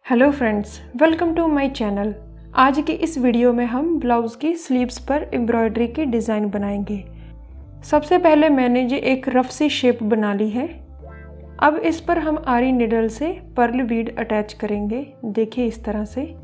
Hello friends, welcome to my channel. आज की इस वीडियो में हम ब्लाउज़ की स्लीव्स पर एम्ब्रॉयडरी की डिज़ाइन बनाएंगे। सबसे पहले मैंने ये एक रफ सी शेप बना ली है। अब इस पर हम आरी निडल से पर्ल बीड अटैच करेंगे। देखिए इस तरह से।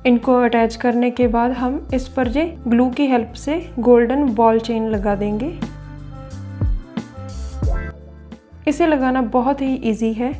इनको अटैच करने के बाद हम इस पर जे ग्लू की हेल्प से गोल्डन बॉल चेन लगा देंगे। इसे लगाना बहुत ही इजी है।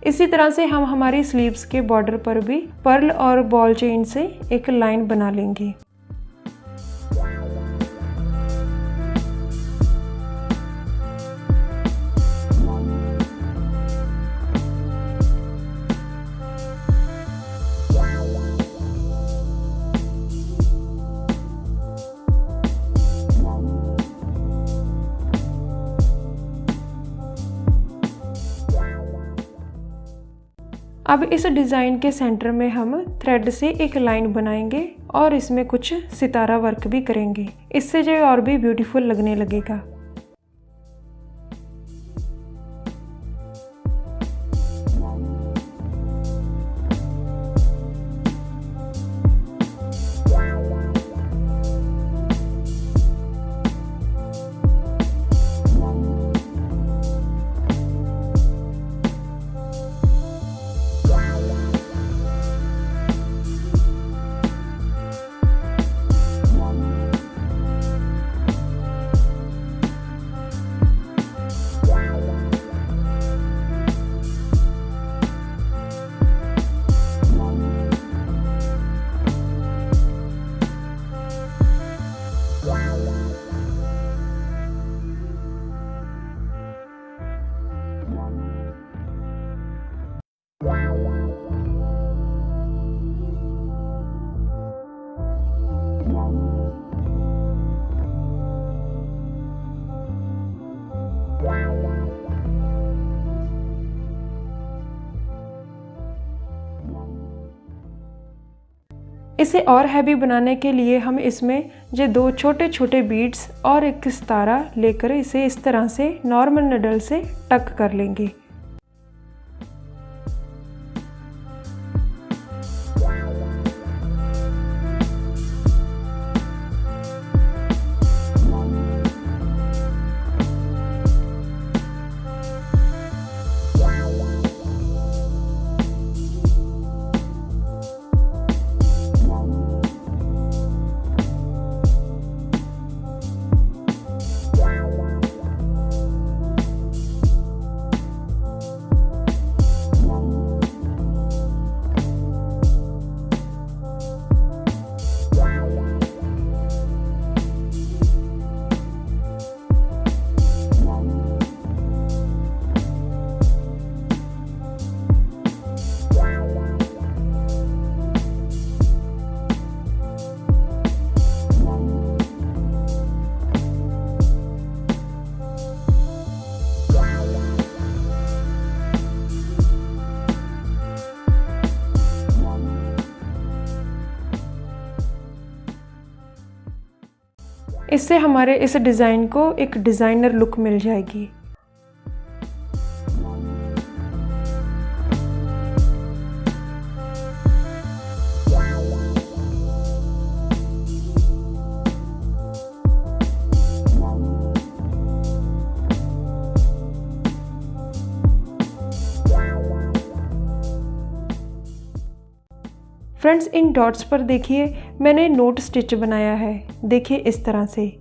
इसी तरह से हम हमारी स्लीव्स के बॉर्डर पर भी पर्ल और बॉल चेन से एक लाइन बना लेंगे। अब इस डिज़ाइन के सेंटर में हम थ्रेड से एक लाइन बनाएंगे और इसमें कुछ सितारा वर्क भी करेंगे। इससे जो और भी ब्यूटीफुल लगने लगेगा। इसे और हैवी बनाने के लिए हम इसमें जो 2 छोटे छोटे बीड्स और एक सितारा लेकर इसे इस तरह से नॉर्मल निडल से टक कर लेंगे। इससे हमारे इस डिज़ाइन को एक डिज़ाइनर लुक मिल जाएगी। फ्रेंड्स, इन डॉट्स पर देखिए मैंने नोट स्टिच बनाया है। देखिए इस तरह से।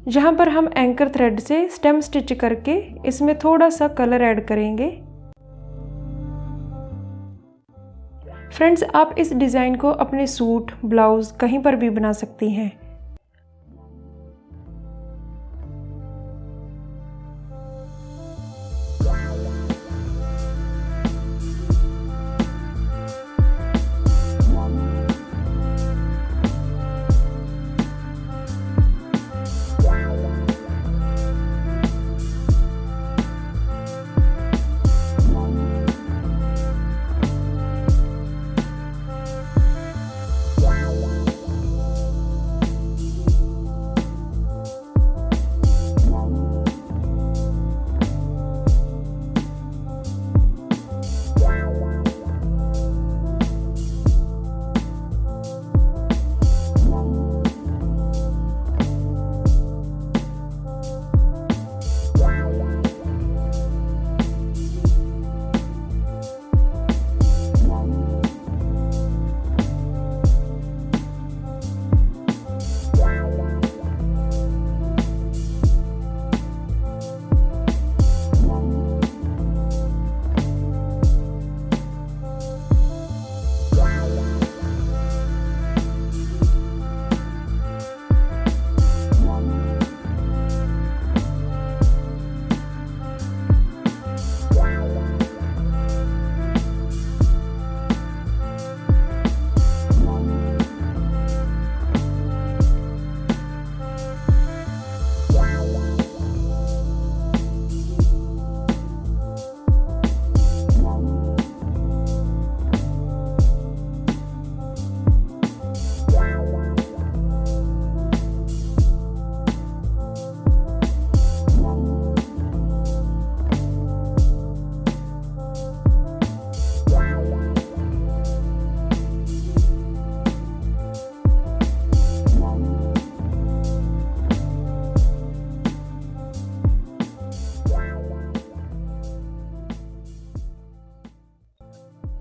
जहाँ पर हम एंकर थ्रेड से स्टेम स्टिच करके इसमें थोड़ा सा कलर ऐड करेंगे। फ्रेंड्स, आप इस डिज़ाइन को अपने सूट, ब्लाउज कहीं पर भी बना सकती हैं।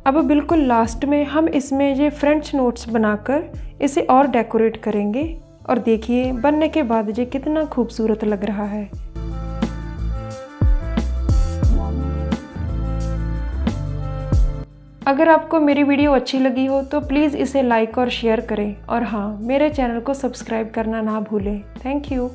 अब बिल्कुल लास्ट में हम इसमें ये फ्रेंच नोट्स बनाकर इसे और डेकोरेट करेंगे और देखिए बनने के बाद ये कितना खूबसूरत लग रहा है। अगर आपको मेरी वीडियो अच्छी लगी हो तो प्लीज़ इसे लाइक और शेयर करें और हाँ, मेरे चैनल को सब्सक्राइब करना ना भूलें। Thank you.